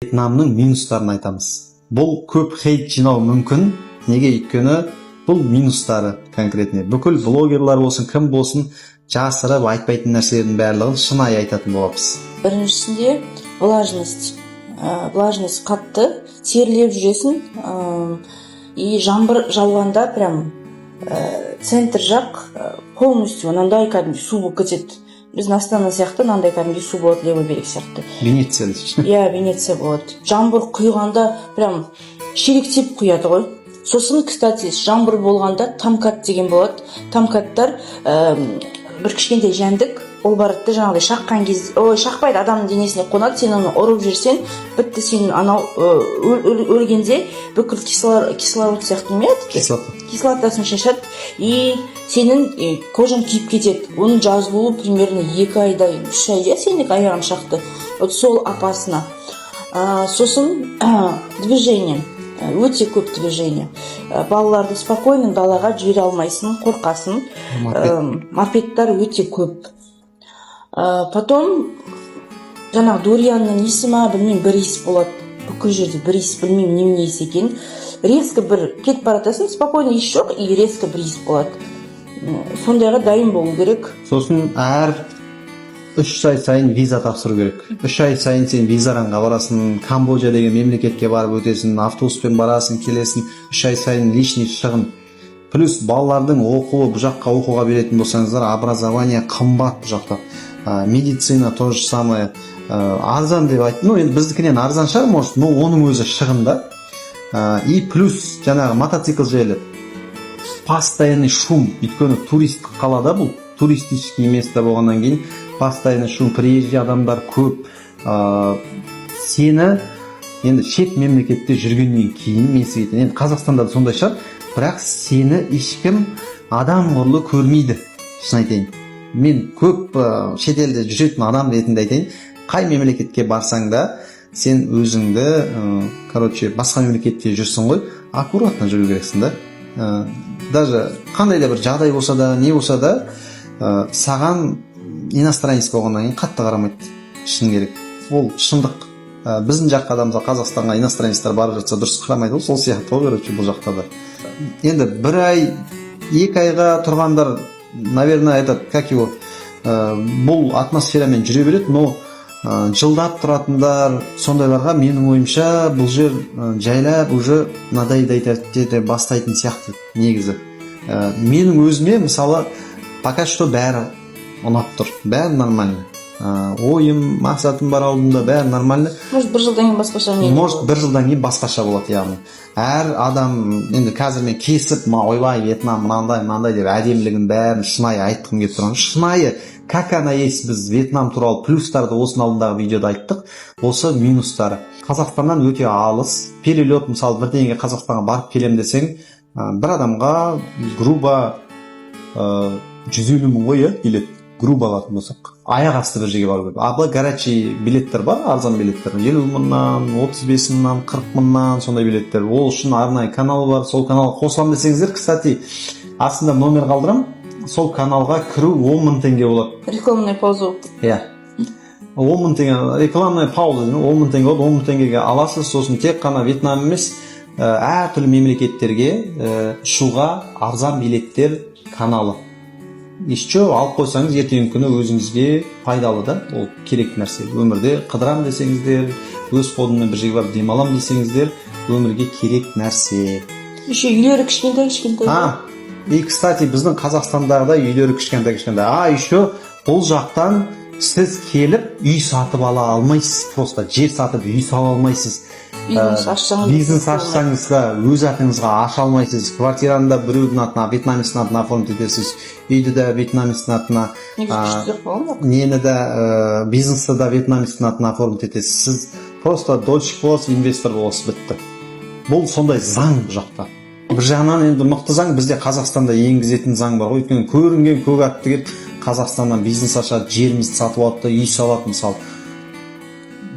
Вьетнамның минустарын айтамыз. Бұл көп хейт жинау мүмкін. Неге? Өйткені бұл минустары конкретно. Бүкіл блогерлар болсын, кім болсын, жасырып айтпайтын нәрселердің барлығын шынайы айтатын боламыз. Біріншісінде влажность. Влажность қатты, терлеп жүресің, и жаңбыр жауғанда прям центр жақ полностью мынандай кәдімгі су болып кетеді. Біздің Астана сияқты мынандай кәдімгі су болады, левый берег сияқты. Венеция дейсің. Иә, Венеция болады. Жаңбыр құйғанда прям шелектеп құяды ғой. Сосын, кстати, жаңбыр болғанда тамкат деген болады. Тамкаттар бір кішкентай жәндік, ол барады жаңағыдай шаққан кезде, шақпайды, адамның денесіне қонады, сен оны ұрып жүрсең, бітті, сен анау өлгенде бүкіл кислород сияқты не еді? Кислотасын шашады, и сенің кожаң күйіп кетеді. Оның жазылуы примерно 2 айдай, 3 айда сенің аяғын шақты. Вот сол опасно. Сосын движение. Өте көп движение. Балаларды спокойно далаға жібере алмайсың, қорқасың. Мопедтар өте көп. Потом жаңағы Дорианның иісі ма, білмеймін, бір иіс болады. Бүкіл жерде бір иіс, білмеймін немене иіс екен. Резко бір кетіп баратасың, спокойно иіс жоқ, и резко бір иіс болады. Сондайға дайын болу керек. Сосын әр 3 ай сайын виза тапсыру керек. 3 ай сайын сен визаранға барасың, Камбоджа деген мемлекетке барып өтесің, автобуспен барасың, келесің, 3 ай сайын лишний шығын. Плюс балалардың оқуы, бұл жаққа оқуға беретін болсаңыздар, образование қымбат бұл жақта. Медицина то же самое. Арзан деп айтты. Ну, енді біздікінен арзан шығар, может, но оның өзі шығында. И плюс жаңағы мотоцикл жайлы постоянный шум, өйткені туристік қалада бұл, туристический место болғаннан кейін постоянный шум, приезжий адамдар көп. Сені енді шет мемлекетте жүргеннен кейін мен сізге енді Қазақстанда да сондай шығар, бірақ сені ешкім адам құрлы көрмейді. Шын айтайын. Мен көп шетелде жүретін адам ретінде айтайын, қай мемлекетке барсаң да сен өзіңді, басқа мемлекетте жүрсің ғой, аккуратно жүру керексің да. Даже қандай да бір жағдай болса да, не болса да, саған иностранец болғаннан кейін қатты қарамайды. Шын керек. Ол шындық. Біздің жаққа адамызға, Қазақстанға иностранецтер барып жатса дұрыс қарамайды, ол сол сияқты ғой, бұл жақта да. Енді 1 ай, 2 айға тұрғандар, наверное, бұл атмосферамен жүре береді, но жылдап тұратындар, сондайларға менің ойымша бұл жер жайлап уже надоедать бастайтын сияқты негізі. Менің өзіме, мысалы, пока что бәрі ұнап тұр, бәрі нормально. Ойым, мақсатым бар алдымда, бәрі нормально. Может, 1 жылдан кейін басқаша не? Может, 1 жылдан кейін басқаша болады, яғни. Әр адам, енді қазір мен кесіп, ойбай, Вьетнам мынандай деп әдемілігін бәрін шынайы айтқым келіп тұрған. Шынайы, как она есть, біз Вьетнам туралы плюстарды осының алдындағы видеода айттық, осы минустары. Қазақстаннан өте алыс, перелет, мысалы, бірдеңеге Қазақстанға барып келем десең, бір адамға грубо 150 мың ғой, билет. Грубо алатын болсақ, аяқ асты бір жерге бару керек. Абы горячий билеттер бар, арзан билеттер. 50 мыңнан, 35 мыңнан, 40 мыңнан сондай билеттер. Ол үшін арнайы канал бар, сол каналға қосылам десеңіздер, кстати, астында номер қалдырам, сол каналға кіру 10 мың теңге болады. Рекламная пауза. Иә. 10 мың теңге, рекламная пауза, 10 мың теңге болады, 10 мың теңгеге аласыз, сосын тек қана Вьетнам емес, әртүрлі мемлекеттерге ұшуға арзан билеттер каналы. Еще алып қойсаңыз, ертеңгі күні өзіңізге пайдалы да, ол керек нәрсе. Өмірде қыдырам десеңіздер, өз қолыммен бір жерге барып демалам десеңіздер, өмірге керек нәрсе. Еще үйлері кішкентай. И, кстати, біздің Қазақстандағыдай үйлері кішкентай. Еще бұл жақтан сіз келіп үй сатып ала алмайсыз, просто жер сатып үй сала алмайсыз. Бизнес ашсаңыз да өз атыңызға аша алмайсыз. Квартираны да біреудің атына, вьетнамецтің атына оформить етесіз. Үйді де вьетнамецтің атына, нені де бизнесті де вьетнамецтің атына оформить етесіз. Сіз просто дольщик боласыз, инвестор боласыз, бітті. Бұл сондай заң бұл жақта. Бір жағынан енді мықты заң, бізде Қазақстанда енгізетін заң бар ғой. Өйткені көрінген көк атты келіп Қазақстаннан бизнес ашады, жерімізді сатып алады, үй салады, мысалы.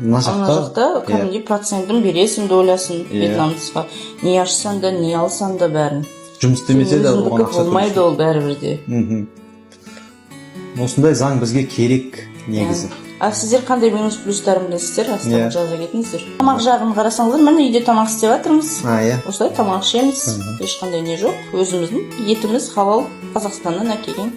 Ана жақта кәдімгідей процентін бересің, долясын вьетнамецқа. Не ашсаң да, не алсаң да бәрін. Жұмыс істемесе де оған ақша болмайды ол бәрібірде. Осындай заң бізге керек негізі. А сіздер қандай минус плюстарын білесіздер? Астына Иә. жаза кетіңіздер. Тамақ жағын қарасаңыздар, міне үйде тамақ істеп жатырмыз. Иә. Осылай тамақ ішеміз. Ешқандай не жоқ. Өзіміздің етіміз халал, Қазақстаннан әкелген.